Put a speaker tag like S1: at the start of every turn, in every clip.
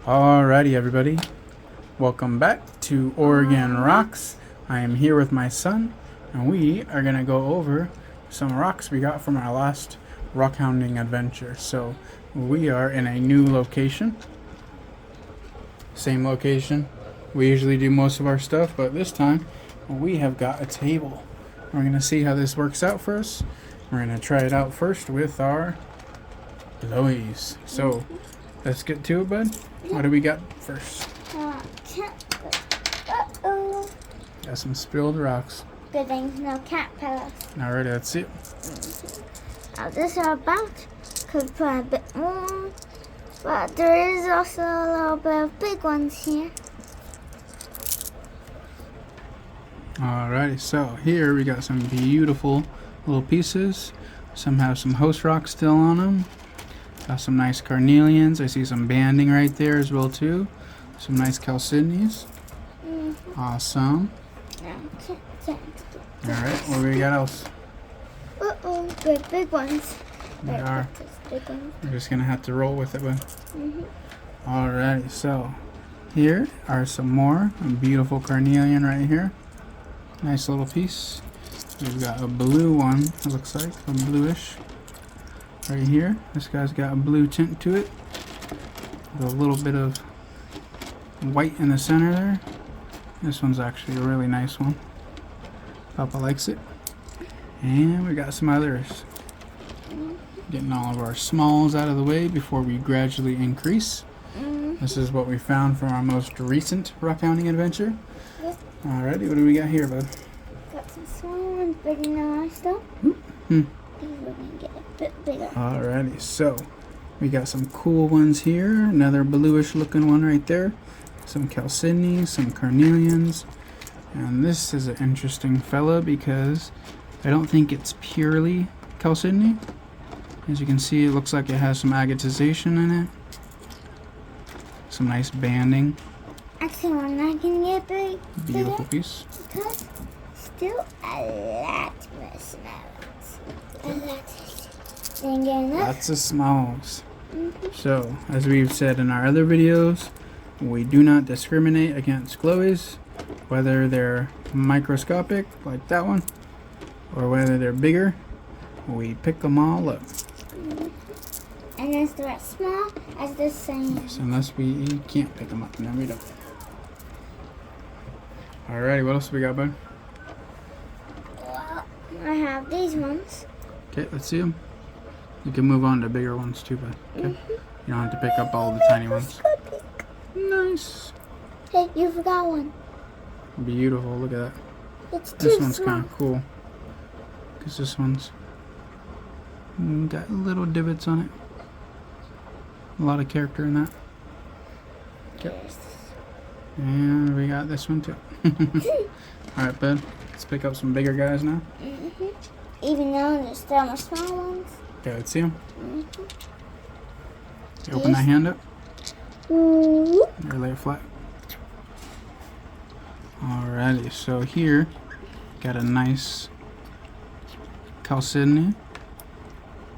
S1: Alrighty, everybody. Welcome back to Oregon Rocks. I am here with my son, and we are going to go over some rocks we got from our last rockhounding adventure. So, we are in a new location. Same location. We usually do most of our stuff, but this time we have got a table. We're going to see how this works out for us. We're going to try it out first with our blowies. So, let's get to it, bud. What do we got first?
S2: Uh-oh.
S1: Got some spilled rocks.
S2: Good thing no cat pellets.
S1: Alright, let's see it.
S2: Now this about could put a bit more, but there is also a little bit of big ones here.
S1: Alrighty, so here we got some beautiful little pieces. Some have some host rocks still on them. Got some nice Carnelians. I see some banding right there as well too. Some nice Chalcedonies. Awesome. Alright, what do we got else?
S2: Uh-oh, big ones.
S1: They are.
S2: Big ones.
S1: We're just gonna have to roll with it, bud. Alrighty, so here are some more. A beautiful Carnelian right here. Nice little piece. We've got a blue one, it looks like, a bluish. Right here, this guy's got a blue tint to it. With a little bit of white in the center there. This one's actually a really nice one. Papa likes it. And we got some others. Getting all of our smalls out of the way before we gradually increase. This is what we found from our most recent rockhounding adventure. Alrighty, what do we got here, bud?
S2: Got some small ones, big and nice stuff. These are gonna get a bit bigger.
S1: Alrighty, so we got some cool ones here. Another bluish looking one right there. Some Chalcedonies, some Carnelians. And this is an interesting fella because I don't think it's purely Chalcedony. As you can see, it looks like it has some agatization in it. Some nice banding.
S2: Actually, we're not gonna get big.
S1: Beautiful piece.
S2: Because still a lot more smells.
S1: Lots of smalls. So, as we've said in our other videos, we do not discriminate against glowies, whether they're microscopic, like that one, or whether they're bigger. We pick them all up.
S2: And as they're small, as the same.
S1: Yes, unless we can't pick them up, and then we don't. Alrighty, what else we got, bud?
S2: Well, I have these ones.
S1: Okay, let's see them. You can move on to bigger ones too, bud. Okay? You don't have to pick up all the tiny ones. Nice.
S2: Hey, you forgot one.
S1: Beautiful, look at that.
S2: It's too
S1: This one's
S2: small.
S1: kind of cool. Because this one's got little divots on it. A lot of character in that. Okay. And we got this one too. Alright, bud. Let's pick up some bigger guys now.
S2: Even though there's still more small ones.
S1: Okay, let's see them. Okay, open that hand up.
S2: Ooh.
S1: Or lay it flat. Alrighty, so here got a nice Chalcedony.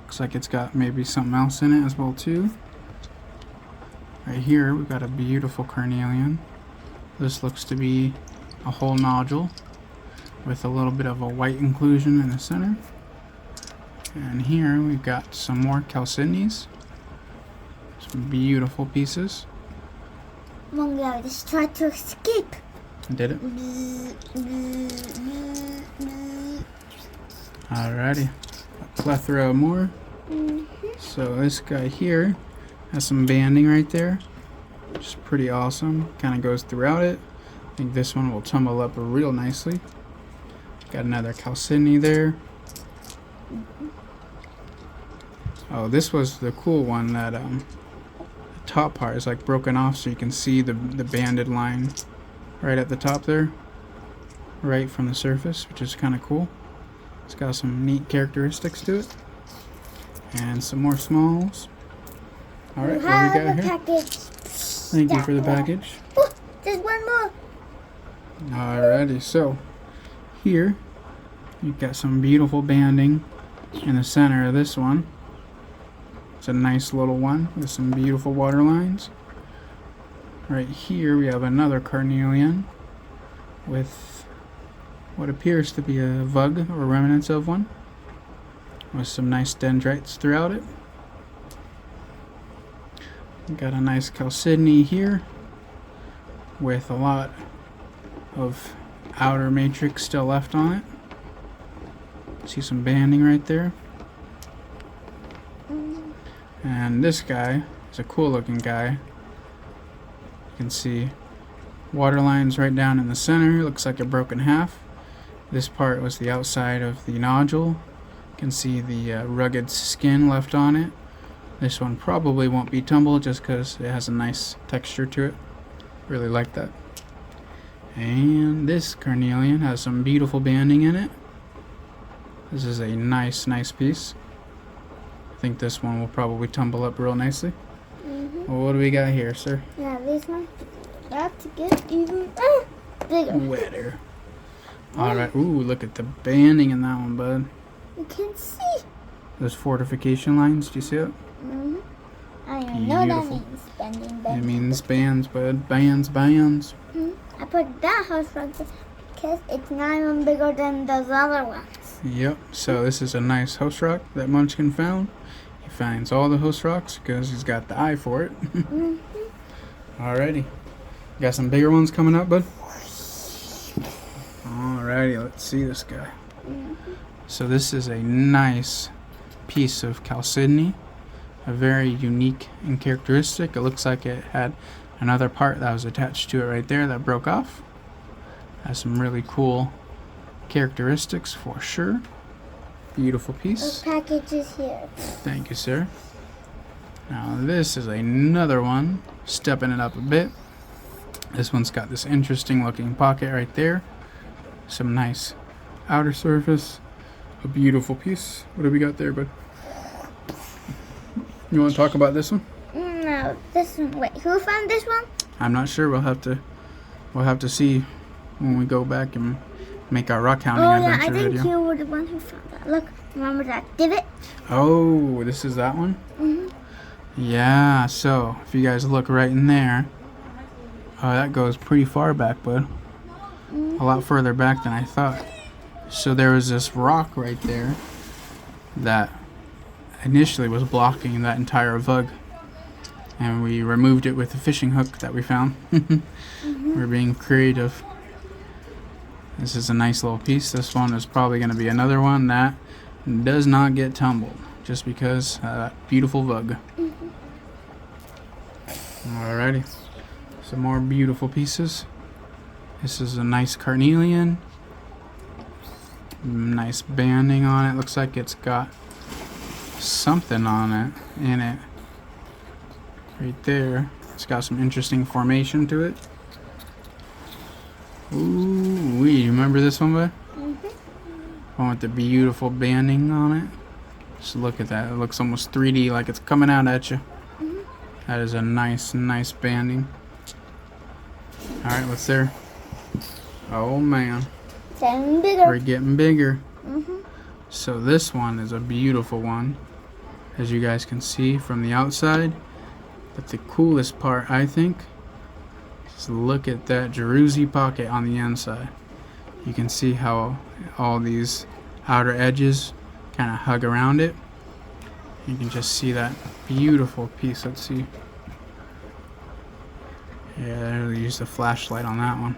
S1: Looks like it's got maybe something else in it as well too. Right here we've got a beautiful Carnelian. This looks to be a whole nodule with a little bit of a white inclusion in the center. And here we've got some more Chalcedonies. Some beautiful pieces.
S2: One guy just tried to escape.
S1: Did it? Alrighty. A plethora of more. So this guy here has some banding right there. Which is pretty awesome. Kind of goes throughout it. I think this one will tumble up real nicely. Got another Chalcedony there. Oh, this was the cool one that the top part is like broken off so you can see the banded line right at the top there. Right from the surface, which is kind of cool. It's got some neat characteristics to it. And some more smalls. Alright, what do we got here?
S2: Package.
S1: Thank you for the package.
S2: Oh, there's one more.
S1: Alrighty, so here you've got some beautiful banding in the center of this one. It's a nice little one with some beautiful water lines. Right here we have another carnelian with what appears to be a vug or remnants of one, with some nice dendrites throughout it. Got a nice Chalcedony here with a lot of outer matrix still left on it. See some banding right there. And this guy is a cool looking guy. You can see water lines right down in the center. Looks like it broke in half. This part was the outside of the nodule. You can see the rugged skin left on it. This one probably won't be tumbled just because it has a nice texture to it. Really like that. And this carnelian has some beautiful banding in it. This is a nice piece. I think this one will probably tumble up real nicely. Well, what do we got here, sir?
S2: Yeah, this one about to get even bigger.
S1: Wetter. Alright, ooh, look at the banding in that one, bud.
S2: You can see.
S1: Those fortification lines, do you see it?
S2: I don't know that
S1: Beautiful.
S2: means bending.
S1: It means bands, bud. Bands.
S2: I put that house right there because it's not even bigger than those other ones.
S1: Yep, so this is a nice host rock that Munchkin found. He finds all the host rocks because he's got the eye for it. Alrighty. Got some bigger ones coming up, bud? Alrighty, let's see this guy. So this is a nice piece of Chalcedony. A very unique and characteristic. It looks like it had another part that was attached to it right there that broke off. Has some really cool characteristics for sure. Beautiful piece.
S2: The package is here.
S1: Thank you, sir. Now this is another one, stepping it up a bit. This one's got this interesting looking pocket right there. Some nice outer surface. A beautiful piece. What do we got there, bud? You want to talk about this one?
S2: No, this one. Wait, who found this one?
S1: I'm not sure. We'll have to see when we go back and make our rockhounding adventure
S2: I think
S1: video.
S2: you were the one who found that. Look, remember that divot?
S1: Oh, this is that one? Yeah, so if you guys look right in there, that goes pretty far back, bud. A lot further back than I thought. So there was this rock right there that initially was blocking that entire vug. And we removed it with a fishing hook that we found. We're being creative. This is a nice little piece. This one is probably going to be another one that does not get tumbled. Just because that beautiful vug. Alrighty. Some more beautiful pieces. This is a nice carnelian. Nice banding on it. Looks like it's got something on it, in it. Right there. It's got some interesting formation to it. Ooh, wee. Remember this one, bud? One with the beautiful banding on it. Just look at that. It looks almost 3D, like it's coming out at you. That is a nice banding. Alright, what's there? Oh, man.
S2: Getting bigger.
S1: We're getting bigger. So this one is a beautiful one, as you guys can see from the outside. But the coolest part, I think, is look at that Jerusi pocket on the inside. You can see how all these outer edges kind of hug around it. You can just see that beautiful piece. Let's see. Yeah, I used a flashlight on that one.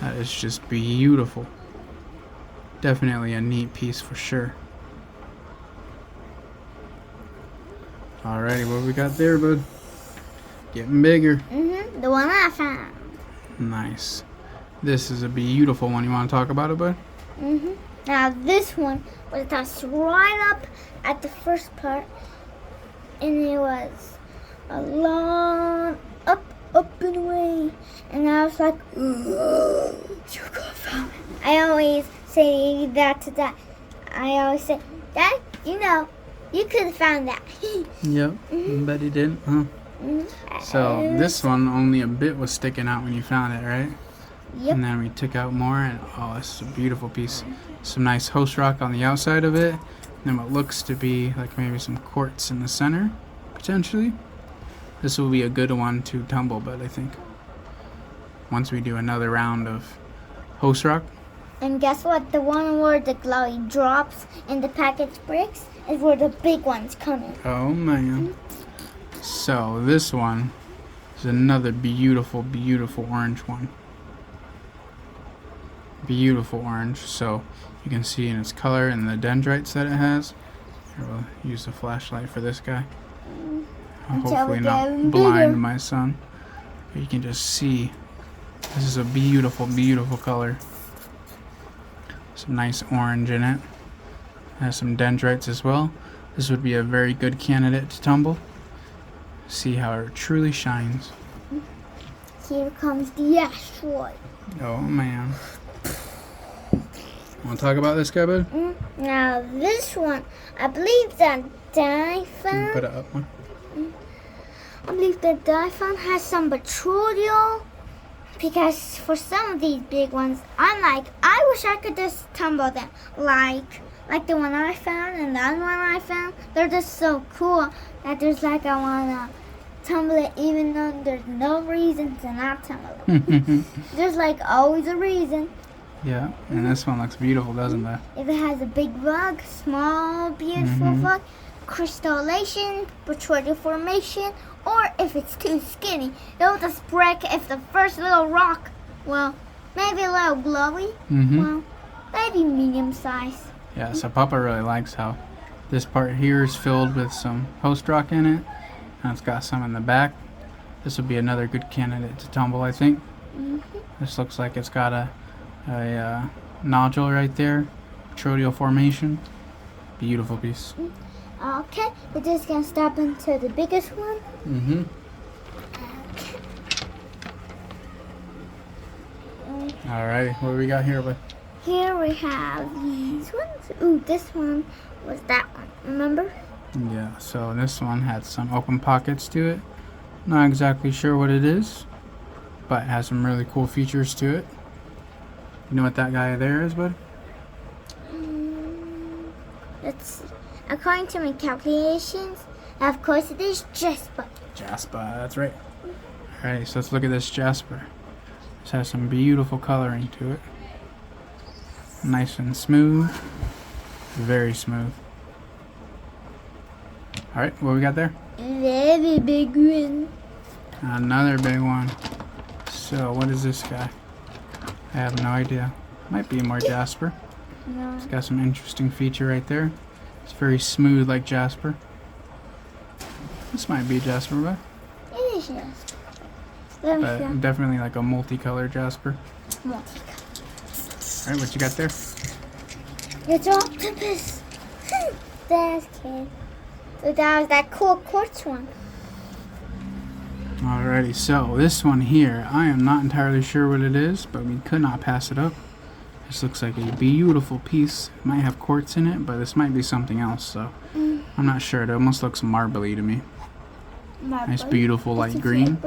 S1: That is just beautiful. Definitely a neat piece for sure. Alrighty, what we got there, bud? Getting bigger.
S2: The one I found.
S1: Nice. This is a beautiful one. You want to talk about it, bud?
S2: Now this one was attached right up at the first part, and it was a long up and away, and I was like, you got found it. I always say that to Dad. I always say, Dad, you know, you could have found that.
S1: Yep, but he didn't, huh? So this one, only a bit was sticking out when you found it, right?
S2: Yep.
S1: And then we took out more, and oh, this is a beautiful piece. Some nice host rock on the outside of it, and then what looks to be like maybe some quartz in the center, potentially. This will be a good one to tumble, but I think once we do another round of host rock.
S2: And guess what? The one where the glowy drops and the package breaks is where the big ones come in.
S1: Oh man. So this one is another beautiful, beautiful orange one. Beautiful orange. So you can see in its color and the dendrites that it has. Here, we'll use the flashlight for this guy. Hopefully not blind my son. But you can just see this is a beautiful, beautiful color. Some nice orange in it. Has some dendrites as well. This would be a very good candidate to tumble. See how it truly shines.
S2: Here comes the asteroid.
S1: Oh man. Want to talk about this guy, bud?
S2: Now this one, I believe that Diphon.
S1: Put it up one.
S2: I believe that Diphon has some betrothal. Because for some of these big ones, I'm like, I wish I could just tumble them. Like the one I found and the other one I found. They're just so cool that there's like, I want to tumble it even though there's no reason to not tumble it. There's like always a reason.
S1: Yeah, and this one looks beautiful, doesn't it?
S2: If it has a big bug, small, beautiful bug, crystallization, betrothal formation, or if it's too skinny, it'll just break if the first little rock, well, maybe a little glowy, well, maybe medium size.
S1: Yeah, so Papa really likes how this part here is filled with some host rock in it, and it's got some in the back. This would be another good candidate to tumble, I think. This looks like it's got a nodule right there, betrothal formation. Beautiful piece.
S2: Okay, we're just gonna step into the biggest one. Okay.
S1: Alright, what do we got here, bud?
S2: Here we have these ones. Ooh, this one was that one. Remember?
S1: Yeah, so this one had some open pockets to it. Not exactly sure what it is, but it has some really cool features to it. You know what that guy there is, bud?
S2: Let's see. According to my calculations, of course it is Jasper.
S1: Jasper, that's right. Alright, so let's look at this Jasper. This has some beautiful coloring to it. Nice and smooth. Very smooth. Alright, what we got there?
S2: Very big one.
S1: Another big one. So, what is this guy? I have no idea. Might be more Jasper.
S2: No.
S1: It's got some interesting feature right there. It's very smooth like Jasper. This might be Jasper, but
S2: It is Jasper. Let me see.
S1: definitely like a multicolored Jasper. Alright, what you got there?
S2: It's octopus. That's cute. So that was that cool quartz one.
S1: Alrighty, so this one here, I am not entirely sure what it is, but we could not pass it up. This looks like a beautiful piece. It might have quartz in it, but this might be something else, so I'm not sure. It almost looks marbly to me. Nice, beautiful light green.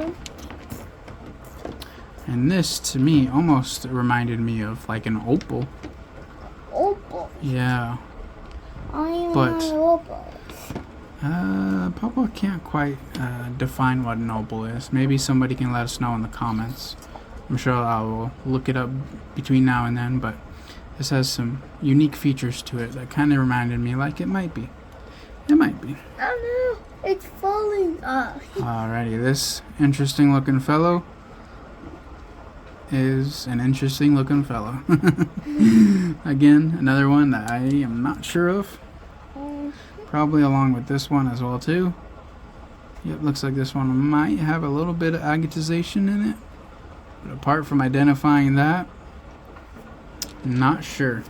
S1: And this, to me, almost reminded me of like an opal.
S2: Opal.
S1: Yeah.
S2: I don't even
S1: But-
S2: know what opal is.
S1: Papa can't quite define what an opal is. Maybe somebody can let us know in the comments. I'm sure I will look it up between now and then, but this has some unique features to it that kind of reminded me like it might be. It might be.
S2: Oh no, it's falling off.
S1: Alrighty, this interesting looking fellow is an interesting looking fellow. Again, another one that I am not sure of. Probably along with this one as well too. Yep, looks like this one might have a little bit of agatization in it. But apart from identifying that, not sure.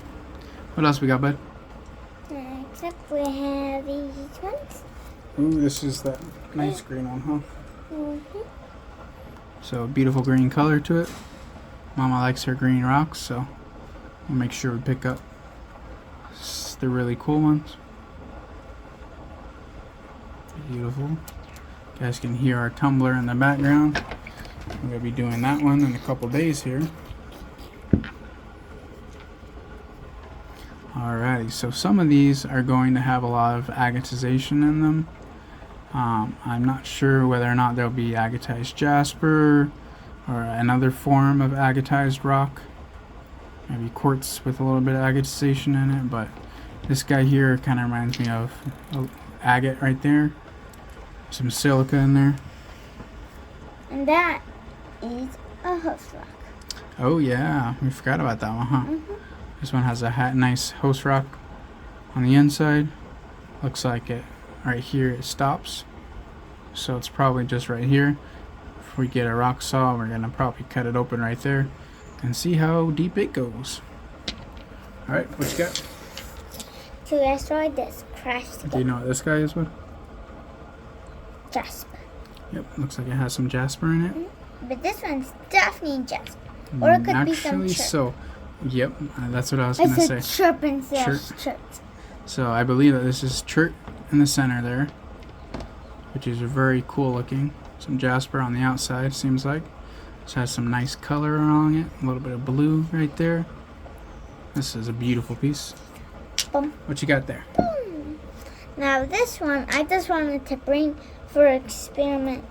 S1: What else we got, bud?
S2: Except we have these ones.
S1: Ooh, this is that nice green one, huh? So beautiful green color to it. Mama likes her green rocks, so we'll make sure we pick up the really cool ones. Beautiful. You guys can hear our tumbler in the background. We're going to be doing that one in a couple days here. Alrighty, so some of these are going to have a lot of agatization in them. I'm not sure whether or not there'll be agatized jasper or another form of agatized rock. Maybe quartz with a little bit of agatization in it, but this guy here kind of reminds me of agate right there. Some silica in there.
S2: And that is a host rock.
S1: Oh yeah, we forgot about that one, huh? This one has a nice host rock on the inside. Looks like it right here it stops. So it's probably just right here. If we get a rock saw, we're gonna probably cut it open right there and see how deep it goes. Alright, what you got?
S2: Two asteroid that's crashed together.
S1: Do you know what this guy is with?
S2: Jasper.
S1: Yep, looks like it has some jasper in it.
S2: But this one's definitely jasper. Or it could be some
S1: Actually,
S2: chirp.
S1: so, yep, that's what I was gonna say.
S2: It's a chirp instead of
S1: Chirp.
S2: chirp.
S1: So I believe that this is chert in the center there, which is very cool looking. Some jasper on the outside, seems like. This has some nice color along it. A little bit of blue right there. This is a beautiful piece.
S2: Boom.
S1: What you got there?
S2: Boom. Now this one, I just wanted to bring for experiment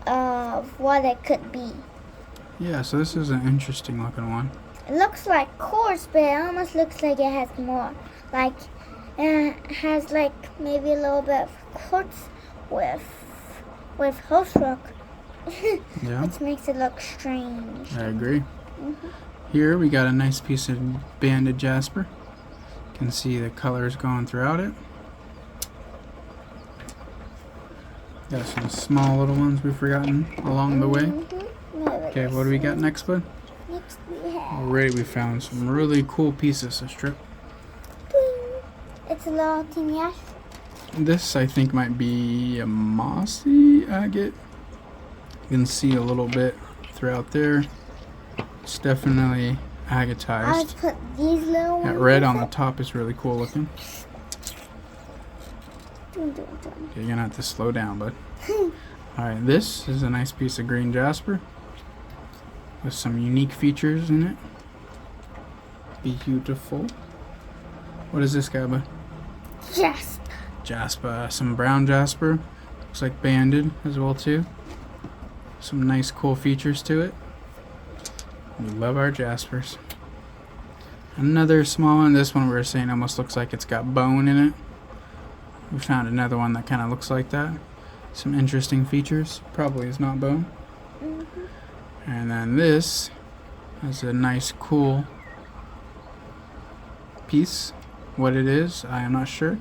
S2: of what it could be.
S1: Yeah, so this is an interesting looking one.
S2: It looks like quartz, but it almost looks like it has more. Like, it has like maybe a little bit of quartz with host rock.
S1: Yeah,
S2: Which makes it look strange.
S1: I agree. Here we got a nice piece of banded jasper. You can see the colors going throughout it. Got some small little ones we've forgotten along the way. Okay, what do we got next, bud?
S2: Next we have.
S1: Alright, we found some really cool pieces of strip.
S2: Ding. It's a little teeny ash.
S1: This I think might be a mossy agate. You can see a little bit throughout there. It's definitely
S2: I'll
S1: agatized.
S2: put these little ones.
S1: That red on the top is really cool looking.
S2: Dun, dun, dun.
S1: Okay, you're gonna have to slow down, bud. Alright, this is a nice piece of green jasper with some unique features in it. Beautiful. What is this guy, bud?
S2: Jasper.
S1: Jasper, some brown jasper. Looks like banded as well too. Some nice cool features to it. We love our jaspers. Another small one. This one we were saying almost looks like it's got bone in it. We found another one that kind of looks like that. Some interesting features. Probably is not bone. And then this is a nice cool piece. What it is, I am not sure.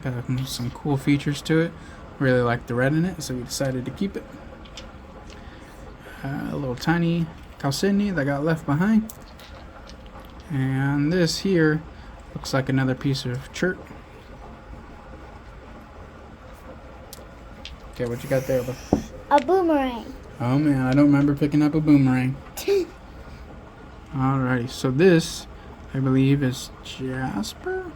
S1: Got some cool features to it. Really like the red in it, so we decided to keep it. A little tiny Chalcedony that got left behind. And this here looks like another piece of chert. Okay, what you got there, bud?
S2: A boomerang.
S1: Oh man, I don't remember picking up a boomerang. Alrighty, so this, I believe, is jasper.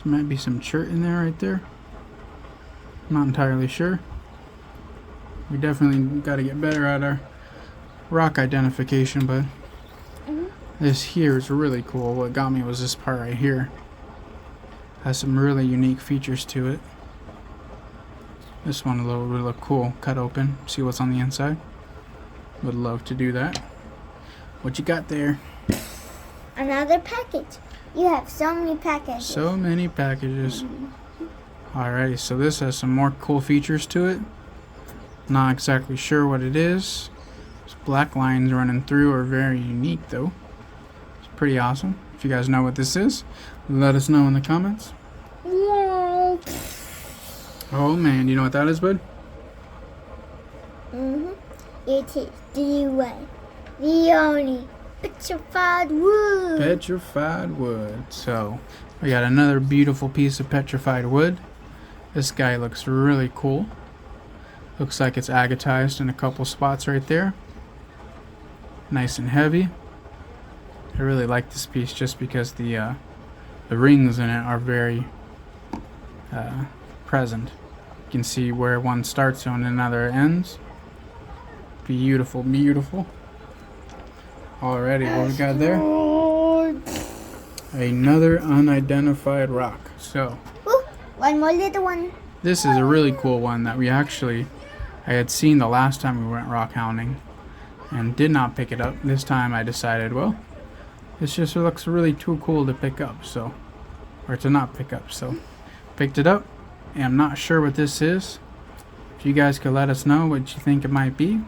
S1: There might be some chert in there right there. I'm not entirely sure. We definitely got to get better at our rock identification, but this here is really cool. What got me was this part right here. Has some really unique features to it. This one would look cool. Cut open, see what's on the inside. Would love to do that. What you got there?
S2: Another package. You have so many packages.
S1: So many packages. Alrighty, so this has some more cool features to it. Not exactly sure what it is. These black lines running through are very unique though. It's pretty awesome. If you guys know what this is, let us know in the comments.
S2: Yeah.
S1: Oh man, you know what that is, bud?
S2: It is the only petrified wood.
S1: Petrified wood. So, we got another beautiful piece of petrified wood. This guy looks really cool. Looks like it's agatized in a couple spots right there. Nice and heavy. I really like this piece just because the rings in it are very present. You can see where one starts and another ends. Beautiful, beautiful. Alrighty, what we got there? Another unidentified rock. So,
S2: One more little one.
S1: This is a really cool one that I had seen the last time we went rock hounding and did not pick it up. This time I decided, well, this just looks really too cool to pick up, or to not pick up. So picked it up, and I'm not sure what this is. If you guys could let us know what you think it might be,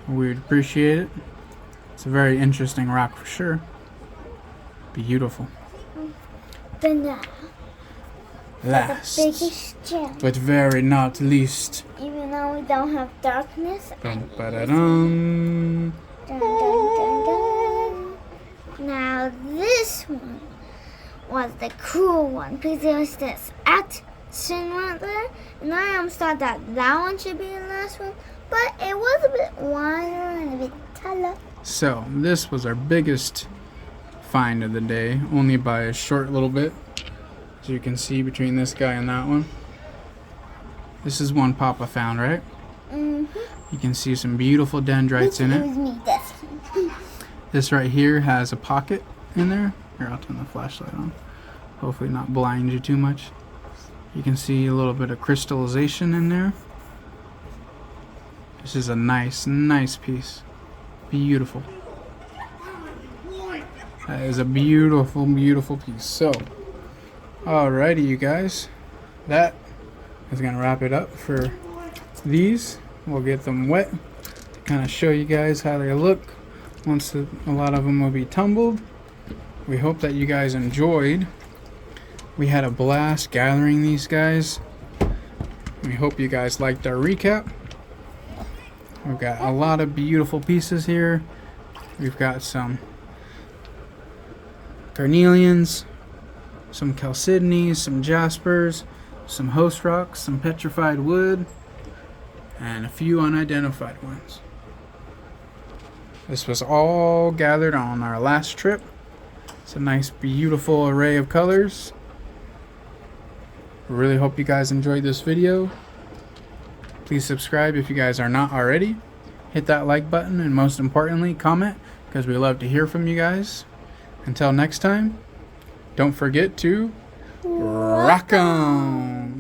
S1: we would appreciate it. It's a very interesting rock for sure. Beautiful.
S2: Then
S1: Last,
S2: the biggest gem.
S1: but very not least.
S2: Even though we don't have darkness.
S1: Dun, ba-da-dum.
S2: Dun, dun, dun, dun. Now this one was the cool one because there was this action right there, and I almost thought that one should be the last one, but it was a bit wider and a bit taller.
S1: So this was our biggest find of the day, only by a short little bit. As you can see between this guy and that one. This is one Papa found, right?
S2: Mm-hmm.
S1: You can see some beautiful dendrites in
S2: It
S1: it.
S2: was me, that's me.
S1: This right here has a pocket in there. Here, I'll turn the flashlight on. Hopefully not blind you too much. You can see a little bit of crystallization in there. This is a nice piece. Beautiful. That is a beautiful piece. So, alrighty, you guys. That is going to wrap it up for these. We'll get them wet to kind of show you guys how they look. Once a lot of them will be tumbled. We hope that you guys enjoyed. We had a blast gathering these guys. We hope you guys liked our recap. We've got a lot of beautiful pieces here. We've got some Carnelians, some Chalcedonies, some Jaspers, some host rocks, some petrified wood, and a few unidentified ones. This was all gathered on our last trip. It's a nice, beautiful array of colors. We really hope you guys enjoyed this video. Please subscribe if you guys are not already. Hit that like button, and most importantly, comment, because we love to hear from you guys. Until next time, don't forget to rock 'em!